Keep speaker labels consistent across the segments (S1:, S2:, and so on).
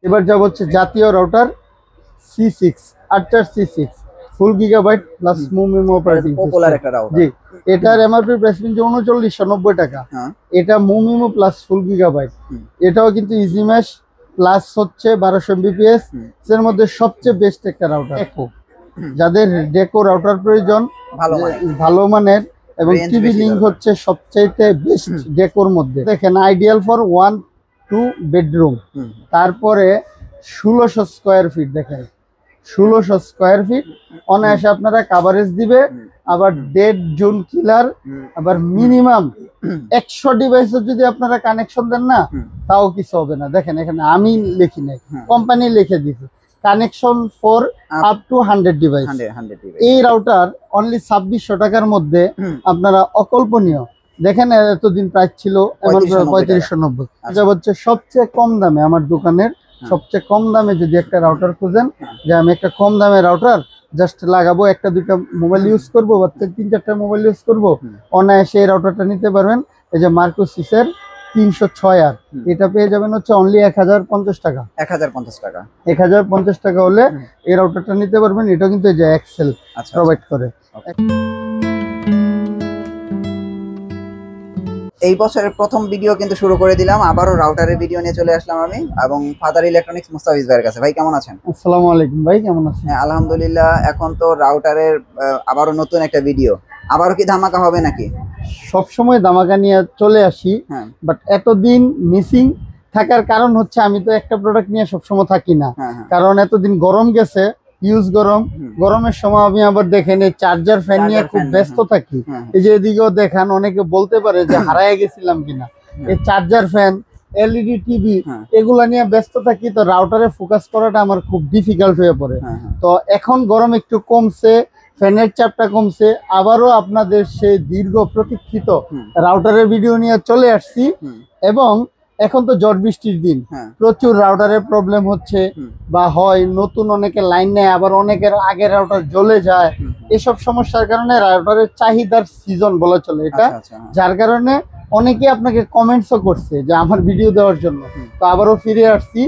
S1: এবার যাব হচ্ছে জাতীয় রাউটার C6 আর্চার C6 ফুল গিগাবাইট প্লাস মুমিমো অপারেটিং
S2: পপুলার একটা রাউটার।
S1: জি, এটার এমআরপি প্রাইস কিন্তু 3990 টাকা। এটা মুমিমো প্লাস ফুল গিগাবাইট। এটাও কিন্তু ইজি ম্যাশ প্লাস হচ্ছে 1200 Mbps এর মধ্যে সবচেয়ে বেস্ট একটা রাউটার। যাদের ডেকো রাউটার প্রয়োজন ভালো মানের এবং টিভি লিংক হচ্ছে সবচাইতে বেস্ট ডেকোর মধ্যে। দেখেন আইডিয়াল ফর 1-2 বেডরুম। তারপরে 1600 স্কয়ার ফিট। দেখেন 1600 স্কয়ার ফিট অনায়াসে আপনারা কাভারেজ দিবে। আবার ডেড জোন কিলার। আবার মিনিমাম 100 ডিভাইসের যদি আপনারা কানেকশন দেন না তাও কিছু হবে না। দেখেন এখানে আমি লিখি নাই, কোম্পানি লিখে দিয়েছে connection for up to 100 device. এই রাউটার অনলি 2600 টাকার মধ্যে আপনারা অকল্পনীয়। দেখেন এতদিন প্রাইস ছিল 3590। এটা হচ্ছে সবচেয়ে কম দামে আমার দোকানের সবচেয়ে কম দামে যদি একটা রাউটার খুঁজেন যে আমি একটা কম দামে রাউটার জাস্ট লাগাবো, একটা দুইটা মোবাইল ইউজ করবো বা 3-4টা মোবাইল ইউজ করবো, অনায়াসে এই রাউটারটা নিতে পারবেন। এই যে মার্কোসিসের 306R, এটা পেয়ে যাবেন হচ্ছে অনলি 1050 টাকা। 1050 টাকা হলে এই রাউটারটা নিতে পারবেন। এটা কিন্তু এই যে এক্সেল প্রোভাইড করে।
S2: এই বছরের প্রথম ভিডিও কিন্তু শুরু করে দিলাম, আবারও রাউটারের ভিডিও নিয়ে চলে আসলাম আমি এবং ফাদার ইলেকট্রনিক্স মুস্তাফিজ ভাইয়ের কাছে। ভাই কেমন আছেন?
S1: আসসালামু আলাইকুম ভাই, কেমন আছেন?
S2: হ্যাঁ আলহামদুলিল্লাহ। এখন তো রাউটারের আবারও নতুন একটা ভিডিও, আবারও কি ধামাকা হবে নাকি?
S1: সবসময় ধামাকা নিয়ে চলে আসি, বাট এতদিন মিসিং থাকার কারণ হচ্ছে আমি তো একটা প্রোডাক্ট নিয়ে সবসময় থাকি না। কারণ এতদিন গরম গেছে, ইউজ গরমের সময় আমি আবার দেখেন এই চার্জার ফ্যান নিয়ে খুব ব্যস্ত থাকি। এই যে এদিকেও দেখান, অনেকে বলতে পারে যে হারায় গেছিলাম কিনা। এই চার্জার ফ্যান, এলইডি টিভি এগুলা নিয়ে ব্যস্ত থাকি, তো রাউটারে ফোকাস করাটা আমার খুব ডিফিকাল্ট হয়ে পড়ে। তো এখন গরম একটু কমছে, ফ্যানের চাপটা কমছে, আবারও আপনাদের সেই দীর্ঘ প্রতীক্ষিত রাউটারের ভিডিও নিয়ে চলে আসছি। এবং এখন তো ঝড় বৃষ্টির দিন, প্রচুর রাউটারের প্রবলেম হচ্ছে বা হয়, নতুন অনেকে লাইন নেয়, আবার অনেকের আগের রাউটার জ্বলে যায়। এসব সমস্যার কারণে রাউটারের চাহিদার সিজন বলা চলে এটা, যার কারণে অনেকে আপনাকে কমেন্টসও করছে যে আমার ভিডিও দেওয়ার জন্য। তো আবারও ফিরে আসছি।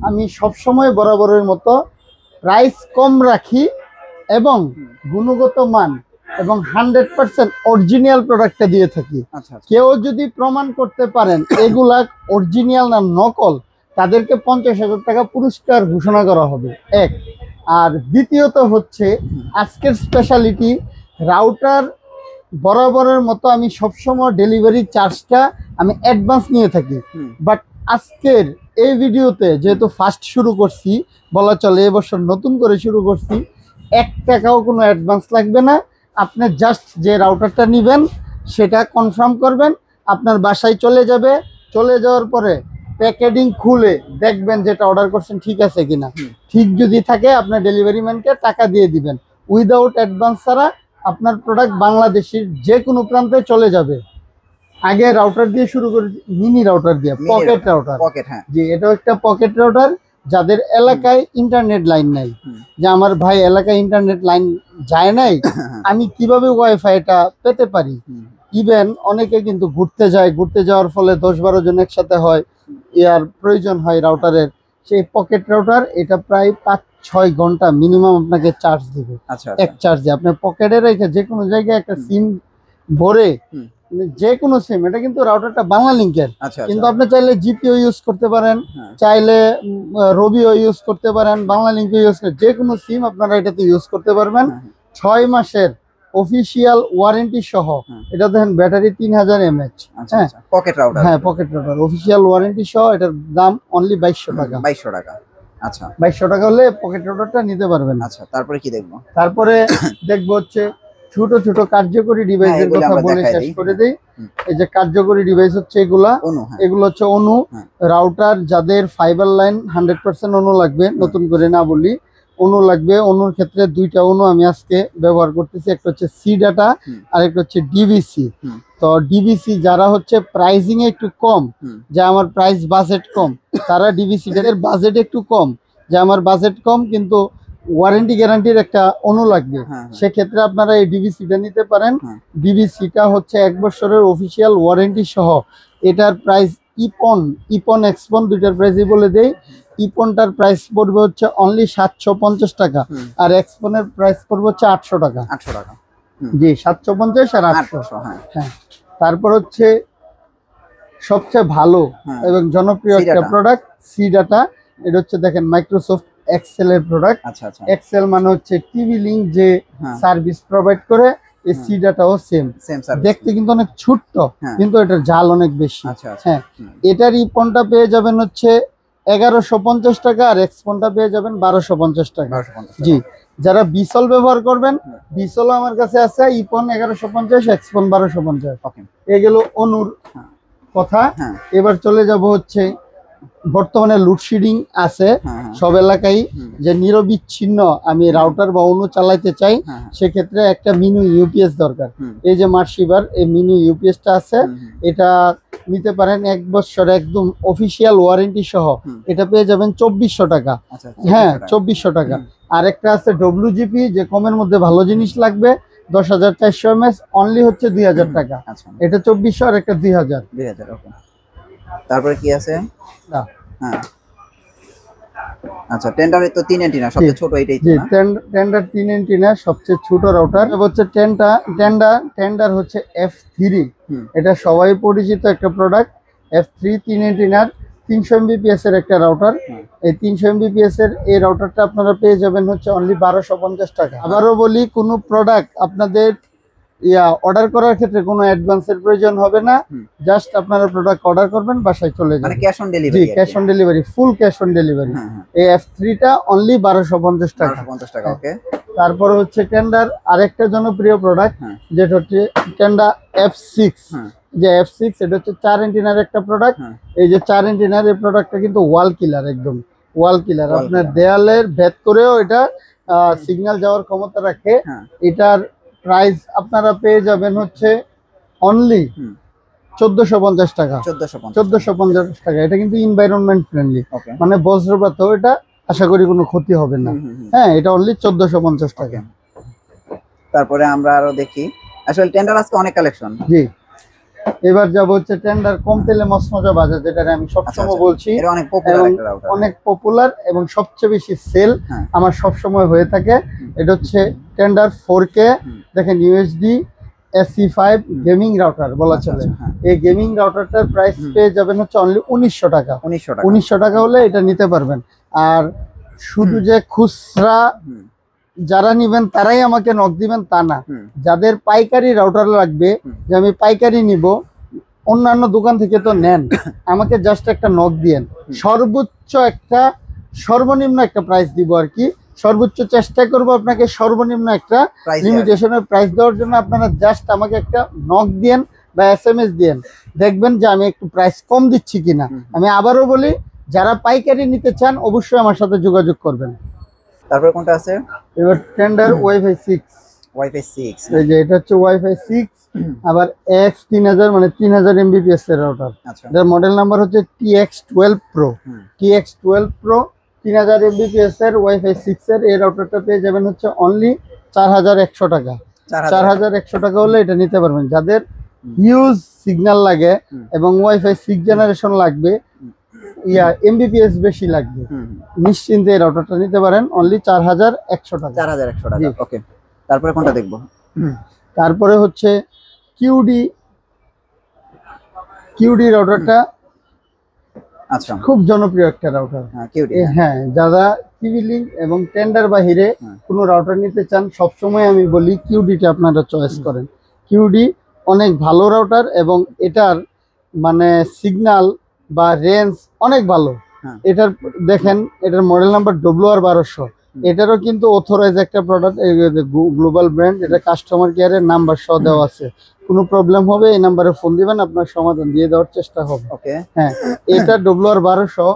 S1: আমি সবসময় বরাবরের মতো প্রাইস কম রাখি এবং গুণগত মান এবং 100% অরিজিনাল প্রোডাক্টটা দিয়ে থাকি। কেউ যদি প্রমাণ করতে পারেন এগুলা অরিজিনাল না নকল, তাদেরকে 50,000 টাকা পুরস্কার ঘোষণা করা হবে। এক। আর দ্বিতীয়ত হচ্ছে আজকের স্পেশালিটি, রাউটার বরাবরের মতো আমি সবসময় ডেলিভারি চার্জটা আমি অ্যাডভান্স নিয়ে থাকি। বাট আজকের এই ভিডিওতে যেহেতু ফার্স্ট শুরু করছি বলা চলে, এবছর নতুন করে শুরু করছি, 1 টাকাও কোনো অ্যাডভান্স লাগবে না। আপনি জাস্ট যে রাউটারটা নেবেন সেটা কনফার্ম করবেন, আপনার বাসায় চলে যাবে। চলে যাওয়ার পরে প্যাকেজিং খুলে দেখবেন যেটা অর্ডার করছেন ঠিক আছে কিনা। ঠিক যদি থাকে আপনার ডেলিভারি ম্যানকে টাকা দিয়ে দিবেন। উইদাউট অ্যাডভান্স ছাড়া আপনার প্রোডাক্ট বাংলাদেশের যে কোনো প্রান্তে চলে যাবে। আগে রাউটার দিয়ে শুরু করে, মিনি রাউটার দিয়ে, পকেট রাউটার। জি, এটাও একটা পকেট রাউটার। যাদের এলাকায় ইন্টারনেট লাইন নাই, যে আমার ভাই এলাকায় ইন্টারনেট লাইন যায় নাই, আমি কিভাবে ওয়াইফাইটা পেতে পারি। ইভেন অনেকে কিন্তু ঘুরতে যায়, ঘুরতে যাওয়ার ফলে 10-12 জন একসাথে হয়, এর প্রয়োজন হয় রাউটারের। সেই পকেট রাউটার, এটা প্রায় 5-6 ঘন্টা মিনিমাম আপনাকে চার্জ দেবে। এক চার্জে আপনার পকেটে রেখে যে কোনো জায়গায় একটা সিম ভরে, যে কোনো সিম, এটা কিন্তু রাউটারটা বাংলা লিঙ্কের, কিন্তু আপনি চাইলে জিপিও ইউজ করতে পারেন, চাইলে রবিও ইউজ করতে পারেন, বাংলা লিঙ্কও ইউজ করে, যে কোনো সিম আপনারা এটাতে ইউজ করতে পারবেন। 6 মাসের অফিসিয়াল ওয়ারেন্টি সহ। এটা দেখেন ব্যাটারি 3000 mAh। হ্যাঁ,
S2: পকেট রাউটার।
S1: হ্যাঁ, পকেট রাউটার অফিসিয়াল ওয়ারেন্টি সহ। এটার দাম অনলি 2200 টাকা।
S2: 2200 টাকা। আচ্ছা,
S1: 2200 টাকা হলে পকেট রাউটারটা নিতে পারবেন।
S2: আচ্ছা, তারপরে কি দেখবো?
S1: তারপরে দেখবো হচ্ছে ছোট ছোট কার্যকরী ডিভাইসের কথা বলে শেষ করে দেই। এই যে কার্যকরী ডিভাইস হচ্ছে এগুলো হচ্ছে অনু রাউটার। যাদের ফাইবার লাইন 100% অনু লাগবে, নতুন করে না বলি, অনু লাগবে। অনুর ক্ষেত্রে 2টা অনু আমি আজকে ব্যবহার করতেছি। একটা হচ্ছে সি ডাটা আর একটা হচ্ছে ডিভিসি। তো ডিভিসি যারা হচ্ছে প্রাইসিং এ একটু কম, যে আমার প্রাইস বাজেট কম, তারা ডিভিসি, যাদের বাজেট একটু কম, যে আমার বাজেট কম কিন্তু ওয়ারেন্টি গ্যারান্টির একটা অনু লাগবে, সেক্ষেত্রে আপনারা এই ডিভিসিটা নিতে পারেন। ডিভিসিটা হচ্ছে 1 বছরের অফিসিয়াল ওয়ারেন্টি সহ। এটার প্রাইস ইপন এক্সপন দুইটার প্রাইসই বলে দেই। ইপনটার প্রাইস পড়বে হচ্ছে অনলি 750 টাকা, আর এক্সপনের প্রাইস পড়বে হচ্ছে 800 টাকা।
S2: 800 টাকা,
S1: জি 750 আর 800। হ্যাঁ, তারপর হচ্ছে সবচেয়ে ভালো এবং জনপ্রিয় একটা প্রোডাক্ট সি ডাটা। এটা হচ্ছে দেখেন মাইক্রোসফট এক্সেল এর প্রোডাক্ট।
S2: আচ্ছা আচ্ছা,
S1: এক্সেল মানে হচ্ছে টিভি লিংক যে সার্ভিস প্রোভাইড করে, এই সি ডাটাও সেম সার্ভিস। দেখতে কিন্তু অনেক ছোট্ট, কিন্তু এটার জাল অনেক বেশি। হ্যাঁ, এটার ইপনটা পেয়ে যাবেন হচ্ছে 1150 টাকা, আর এক্সপনটা পেয়ে যাবেন 1250 টাকা। জি, যারা বিসল ব্যবহার করবেন, বিসলও আমার কাছে আছে, ইপন 1150, এক্সপন 1250। এগুলো অনুর কথা। এবার চলে যাব হচ্ছে বর্তমানে লোডশেডিং আছে সব এলাকায়, যে নিরবিচ্ছিন্ন আমি রাউটার বা অনু চালাইতে চাই, সেক্ষেত্রে একটা মিনি ইউপিএস দরকার। এই যে মার্শিবার এই মিনি ইউপিএসটা আছে, এটা নিতে পারেন 1 বছর একদম অফিসিয়াল ওয়ারেন্টি সহ। এটা পেয়ে যাবেন 2400 টাকা। হ্যাঁ, 2400 টাকা। আর একটা আছে ডব্লিউজিপি, যে কমের মধ্যে ভালো জিনিস লাগবে, 10400 mAh, অনলি হচ্ছে 2000 টাকা। এটা 2400 আর একটা 2000।
S2: তারপরে কি আছে? হ্যাঁ, আচ্ছা, টেন্ডার তো 3 অ্যান্টেনা, সবচেয়ে ছোট এটাই তো না?
S1: টেন্ডার 3 অ্যান্টেনা সবচেয়ে ছোট রাউটার হচ্ছে টেন্ডার হচ্ছে F3। এটা সবাই পরিচিত একটা প্রোডাক্ট। F3 3 অ্যান্টেনার 300 Mbps এর একটা রাউটার। এই 300 Mbps এর এই রাউটারটা আপনারা পেয়ে যাবেন হচ্ছে অনলি 1250 টাকা। আবারও বলি, কোনো প্রোডাক্ট আপনাদের অর্ডার করার ক্ষেত্রে কোনো অ্যাডভান্সের প্রয়োজন হবে না, জাস্ট আপনারা প্রোডাক্ট অর্ডার করবেন, বাসায় চলে যাবে,
S2: মানে cash on delivery.
S1: G, cash on delivery, full cash on delivery. এই F3টা অনলি 1250 টাকা।
S2: 1250 টাকা, ওকে।
S1: তারপর হচ্ছে টেন্ডার আরেকটা জনপ্রিয় প্রোডাক্ট, যেটা হচ্ছে টেন্ডার F6। যে F6 এটা হচ্ছে 4 অ্যান্টেনার একটা প্রোডাক্ট। এই যে 4 অ্যান্টেনার এই প্রোডাক্টটা কিন্তু ওয়াল কিলার, একদম ওয়াল কিলার। আপনার দেয়ালের ভেদ করেও এটা সিগন্যাল যাওয়ার ক্ষমতা রাখে। এটার প্রাইস আপনারা পেয়ে যাবেন হচ্ছে অনলি 1450 টাকা। 1450 টাকা। এটা কিন্তু এনভায়রনমেন্ট ফ্রেন্ডলি, মানে বজ্রপাত এটা আশা করি কোনো ক্ষতি হবে না। হ্যাঁ, এটা অনলি 1450 টাকা।
S2: তারপরে আমরা আরো দেখি, আসলে টেন্ডার আজকে অনেক কালেকশন।
S1: জি, এবার যাব হচ্ছে টেন্ডার কম তেলে মচমচা বাজার, যেটা আমি সবসময় বলছি, অনেক পপুলার এবং সবচেয়ে বেশি সেল আমার সবসময় হয়ে থাকে। এটা হচ্ছে টেন্ডার 4K, দেখেন ইউএসডি SC5 গেমিং রাউটার বলা চলে। এই গেমিং রাউটারটার প্রাইস পেয়ে যাবেন হচ্ছে অনলি 1900 টাকা। 1900 টাকা হলে এটা নিতে পারবেন। আর শুধু যে খুচরা যারা নিবেন তারাই আমাকে নক দিবেন তা না, যাদের পাইকারি রাউটার লাগবে, যে আমি পাইকারি নিব, অন্যান্য দোকান থেকে তো নেন, আমাকে জাস্ট একটা নক দিয়েন, সর্বোচ্চ একটা সর্বনিম্ন একটা প্রাইস দিব আর কি। সর্বোচ্চ চেষ্টা করব আপনাকে সর্বনিম্ন একটা লিমিটেশনের প্রাইস দেওয়ার জন্য। আপনারা জাস্ট আমাকে একটা নক দিয়েন বা SMS দিয়েন, দেখবেন যে আমি একটু প্রাইস কম দিচ্ছি কিনা। আমি আবারও বলি, যারা পাইকারি নিতে চান অবশ্যই আমার সাথে যোগাযোগ করবেন।
S2: তারপরে কোনটা আছে?
S1: এবার টেন্ডার ওয়াইফাই 6। এই যে এটা হচ্ছে ওয়াইফাই 6, আবার X3000 মানে 3000 Mbps এর রাউটার। এটার মডেল নাম্বার হচ্ছে TX12 Pro। TX12 Pro 3000 Mbps এর ওয়াইফাই 6 এর এই রাউটারটা পেয়ে যাবেন হচ্ছে অনলি 4100 টাকা। 4100 টাকা হলে এটা নিতে পারবেন। যাদের হিউজ সিগন্যাল লাগে এবং ওয়াইফাই 6 জেনারেশন লাগবে, MBPS বেশি লাগবে, নিশ্চিন্তে এই রাউটারটা নিতে পারেন অনলি 4100 টাকা।
S2: 4100 টাকা, ওকে। তারপরে কোনটা দেখবো?
S1: তারপরে হচ্ছে QD রাউটারটা। আচ্ছা, খুব জনপ্রিয় একটা রাউটার। হ্যাঁ, যারা টিভি লিংক এবং টেন্ডার বাহিরে কোনো রাউটার নিতে চান, সবসময় আমি বলি QDটা আপনারা চয়েস করেন। QD অনেক ভালো রাউটার এবং এটার মানে সিগন্যাল বা রেঞ্জ অনেক ভালো। এটার দেখেন, এটার মডেল নাম্বার WR1200। এটারও কিন্তু অথরাইজ একটা প্রোডাক্ট, গ্লোবাল ব্র্যান্ড। এটা কাস্টমার কেয়ারের নাম্বার সহ দেওয়া আছে। কোনো প্রবলেম হবে এই নাম্বারে ফোন দিবেন, আপনার সমাধান দিয়ে দেওয়ার চেষ্টা হবে। হ্যাঁ, এটা WR1200,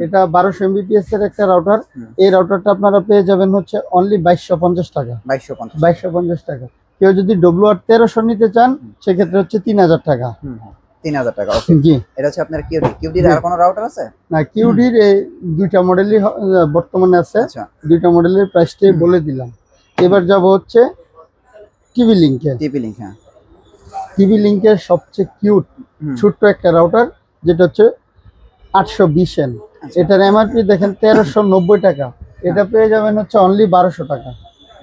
S1: এটা 1200 Mbps এর একটা রাউটার। এই রাউটারটা আপনারা পেয়ে যাবেন হচ্ছে অনলি 2250 টাকা। 2250 টাকা। কেউ যদি WR1300 নিতে চান, সেক্ষেত্রে হচ্ছে 3000 টাকা।
S2: 3000 টাকা, ওকে। জি, এটা হচ্ছে আপনার কিউডির আর কোনো রাউটার আছে? না,
S1: কিউডির এই দুইটা মডেলই বর্তমানে আছে। দুইটা মডেলের প্রাইসটাই বলে দিলাম। এবার যাব হচ্ছে টিভি লিংকে।
S2: হ্যাঁ,
S1: টিভি লিংকের সবচেয়ে কিউট ছোট্ট একটা রাউটার, যেটা হচ্ছে 820N। এটার এমআরপি দেখেন 1390 টাকা, এটা পেয়ে যাবেন হচ্ছে অনলি 1200 টাকা।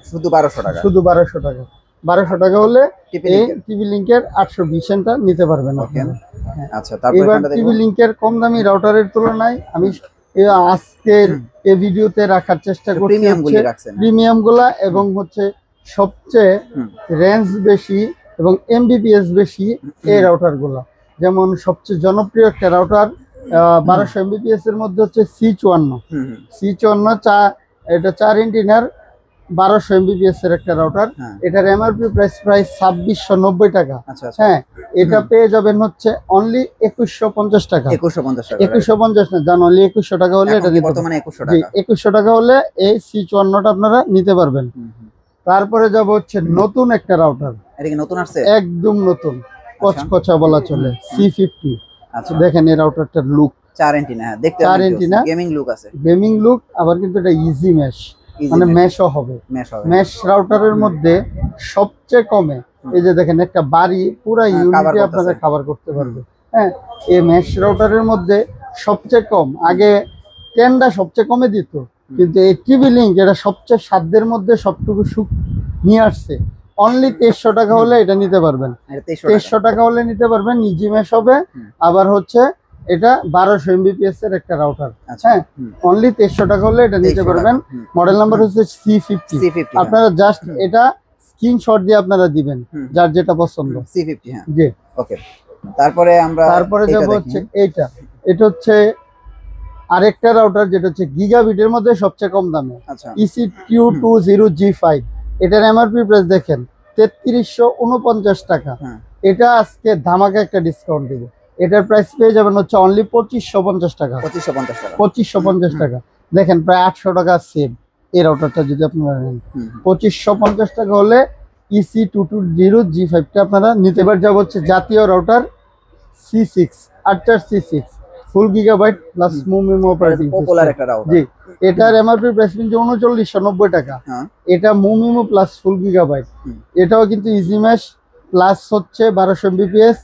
S2: শুধু 1200 টাকা,
S1: শুধু 1200 টাকা। 1200 টাকা হলে এই টিভি লিংকের 820 টা নিতে পারবেন আপনারা।
S2: আচ্ছা, তারপর
S1: এবার টিভি লিংকের কম দামি রাউটারের তুলনায় আমি আজকের এই ভিডিওতে রাখার চেষ্টা করছি প্রিমিয়াম গুলা এবং হচ্ছে সবচেয়ে রেঞ্জ বেশি এবং এমবিপিএস বেশি এই রাউটার গুলা। যেমন সবচেয়ে জনপ্রিয় একটা রাউটার 1200 এমবিপিএস এর মধ্যে হচ্ছে C54 এটা 4 এন্টিনার 1200 এমবিপিএস এর একটা রাউটার। এটার এমআরপি প্রাইস প্রায় 2690 টাকা। হ্যাঁ, এটা পেয়ে যাবেন হচ্ছে অনলি 2150 টাকা। 2150 না, জান অনলি 2100 টাকা হলে এটা দিতে
S2: বর্তমানে 2100 টাকা।
S1: 2100 টাকা হলে এই C54টা আপনারা নিতে পারবেন। তারপরে যাব হচ্ছে নতুন একটা রাউটার।
S2: এটা কি নতুন আসছে?
S1: একদম নতুন, কচকচা বলা চলে, C50।
S2: আচ্ছা,
S1: দেখেন এই রাউটারটার লুক
S2: 4 এন্টিনা, হ্যাঁ দেখতে
S1: 4 এন্টিনা,
S2: গেমিং লুক আছে,
S1: গেমিং লুক। আবার কিন্তু এটা ইজি মেশ, মানে মেশও হবে। মেশ রাউটারের মধ্যে সবচেয়ে কমে এই যে দেখেন একটা বাড়ি পুরা ইউনিটে আপনারা কভার করতে পারবে। হ্যাঁ, এই মেশ রাউটারের মধ্যে সবচেয়ে কম, আগে টেন্ডা সবচেয়ে কমে দিত, কিন্তু এই টিভি লিংক এটা সবচেয়ে সাধ্যের মধ্যে সবটুকু সুখ নিয়ে আসছে। অনলি 2300 টাকা হলে এটা নিতে পারবেন। 2300 টাকা হলে নিতে পারবেন, ইজি মেশ হবে। আবার হচ্ছে এটা 1200 এমবিপিএস এর একটা রাউটার। হ্যাঁ, অনলি 2300 টাকা হলে এটা নিতে পারবেন। মডেল নাম্বার হচ্ছে C50। আপনারা জাস্ট এটা স্ক্রিনশট দিয়ে আপনারা দিবেন যার যেটা পছন্দ।
S2: C50, হ্যাঁ
S1: জি,
S2: ওকে। তারপরে
S1: যাব হচ্ছে এটা হচ্ছে আরেকটা রাউটার যেটা হচ্ছে গিগাবিটের মধ্যে সবচেয়ে কম দামে, EC220G5। এটার এমআরপি প্রাইস দেখেন 3349 টাকা। এটা আজকে ধামাকা একটা ডিসকাউন্ট দিব, এটার প্রাইস পেয়ে যাবেন হচ্ছে অনলি 2550 টাকা। 2550 টাকা দেখেন, প্রায় 800 টাকা সেভ এই রাউটারটা যদি আপনারা নেন। 2550 টাকা হলে EC220G5টা আপনারা নিতে পারেন। যাব হচ্ছে জাতীয় রাউটার C6 আর্চার C6 ফুল গিগাবাইট প্লাস মুমিমো অপারেটিং
S2: পপুলার একটা রাউটার।
S1: জি, এটার এমআরপি প্রাইস কিন্তু 3990 টাকা। এটা মুমিমো প্লাস ফুল গিগাবাইট, এটাও কিন্তু ইজি মেশ প্লাস হচ্ছে 1200 এমবিপিএস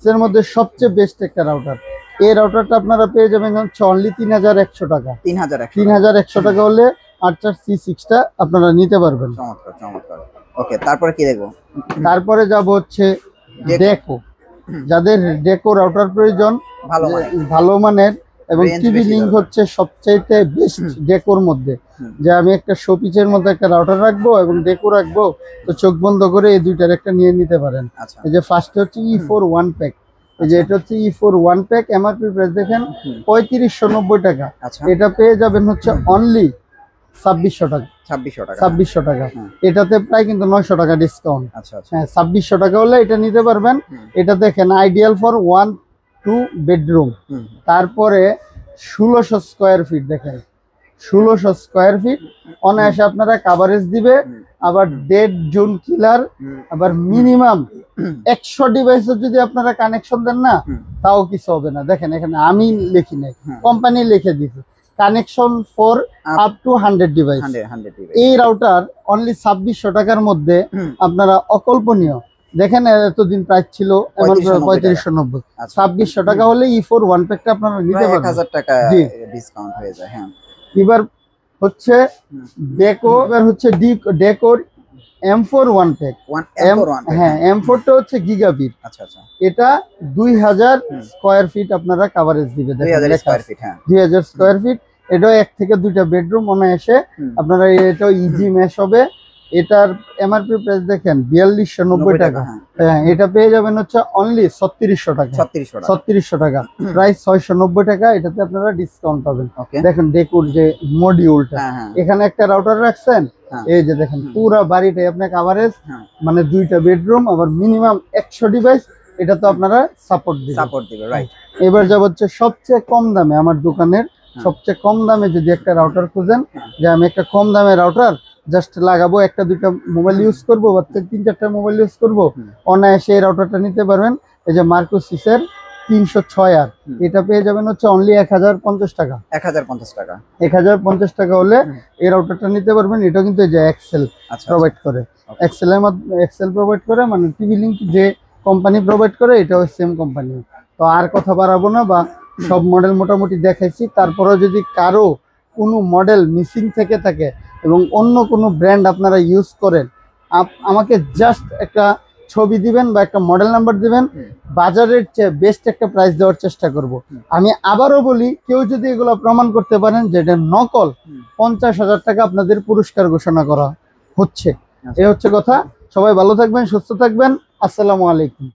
S1: এর মধ্যে সবচেয়ে বেস্ট একটা রাউটার। এই রাউটারটা আপনারা পেয়ে যাবেন হচ্ছে অনলি 3100 টাকা। 3100 টাকা হলে আর্চার C6টা আপনারা নিতে পারবেন।
S2: চমৎকার। ওকে, তারপরে কি দেখবো?
S1: তারপরে যাব হচ্ছে ডেকো। যাদের ডেকো রাউটার প্রয়োজন ভালো মানের এবং টিভি লিংক হচ্ছে সবচাইতে বেস্ট ডেকোর মধ্যে, যে আমি একটা শোপিসের মধ্যে একটা রাউটার রাখবো এবং ডেকো রাখবো, তো চোখ বন্ধ করে এই দুইটার একটা নিয়ে নিতে পারেন। এই যে ফার্স্টে হচ্ছে E4 ওয়ান প্যাক, এই যে এটা হচ্ছে E4 one pack, MRP price দেখেন 3590 টাকা। এটা পেয়ে যাবেন হচ্ছে অনলি 2600 টাকা। 2600 টাকা। এটাতে প্রায় কিন্তু 900 টাকা ডিসকাউন্ট। হ্যাঁ, 2600 টাকা হলে এটা নিতে পারবেন। এটা দেখেন আইডিয়াল ফর 1-2 বেডরুম। তারপরে 1600 স্কোয়ার ফিট, দেখেন 1600 স্কোয়ার ফিট অনায়াসে আপনারা কাভারেজ দিবে। আবার ডেড জোন কিলার, আবার মিনিমাম 100 ডিভাইসের যদি আপনারা কানেকশন দেন না তাও কিছু হবে না। দেখেন এখানে আমি লিখি নাই, কোম্পানি লিখে দিচ্ছে connection for up to 100 device. এই রাউটার অনলি 2600 টাকার মধ্যে আপনারা অকল্পনীয়। দেখেন এতদিন প্রাইস ছিল 3590, 2600 টাকা হলে E4 ওয়ান প্যাকটা আপনারা নিতে পারবেন।
S2: 1000 টাকা ডিসকাউন্ট হয়ে যায়। হ্যাঁ,
S1: এবার হচ্ছে ডেকো, এবার হচ্ছে ডেকোর M4 ওয়ান প্যাক। হ্যাঁ, M4 টা হচ্ছে গিগাবিট। এটা 2000 স্কোয়ার ফিট আপনারা কাভারেজ দিবে। 2000 স্কোয়ার ফিট, হ্যাঁ 2000 স্কোয়ার ফিট। এটা 1 থেকে 2টা বেডরুম অনায়াসে আপনারা, এটা ইজি মেশ হবে। এটার এমআরপি প্রাইস দেখেন 4290 টাকা। হ্যাঁ, এটা পেয়ে যাবেন হচ্ছে অনলি 3600 টাকা। 3600 টাকা, প্রাইস 690 টাকা। এটাতে আপনারা ডিসকাউন্ট পাবেন। দেখেন ডেকোর যে মডিউলটা, এখানে একটা রাউটার রাখছেন, এই যে দেখেন পুরো বাড়িটাই আপনার কাভারেজ, মানে 2টা বেডরুম, আবার মিনিমাম 100 ডিভাইস, এটা তো আপনারা সাপোর্ট দিবে। রাইট, এবার যাব হচ্ছে সবচেয়ে কম দামে, আমার দোকানের সবচেয়ে কম দামে যদি একটা রাউটার খুঁজেন, যে আমি একটা কম দামে রাউটার জাস্ট লাগাবো, 1-2টা মোবাইল ইউজ করবো বা 3-4টা মোবাইল ইউজ করবো, অনায়াসে এই রাউটারটা নিতে পারবেন। এই যে মার্কোসিসের 306R, এটা পেয়ে যাবেন হচ্ছে অনলি 1050 টাকা। 1050 টাকা হলে এই রাউটারটা নিতে পারবেন। এটা কিন্তু এই যে এক্সেল প্রোভাইড করে, এক্সেল প্রোভাইড করে, মানে টিভি লিংক যে কোম্পানি প্রোভাইড করে এটাও সেম কোম্পানি। তো আর কথা বাড়াবো না, বা সব মডেল মোটামুটি দেখাইছি। তারপরেও যদি কারো কোনো মডেল মিসিং থেকে থাকে এবং অন্য কোনো ব্র্যান্ড আপনারা ইউজ করেন, আমাকে জাস্ট একটা ছবি দিবেন বা একটা মডেল নাম্বার দিবেন, বাজারের চেয়ে বেস্ট একটা প্রাইস দেওয়ার চেষ্টা করব। আমি আবারও বলি, কেউ যদি এগুলো প্রমাণ করতে পারেন যে এটা নকল, 50,000 টাকা আপনাদের পুরস্কার ঘোষণা করা হচ্ছে। এই হচ্ছে কথা। সবাই ভালো থাকবেন, সুস্থ থাকবেন। আসসালামু আলাইকুম।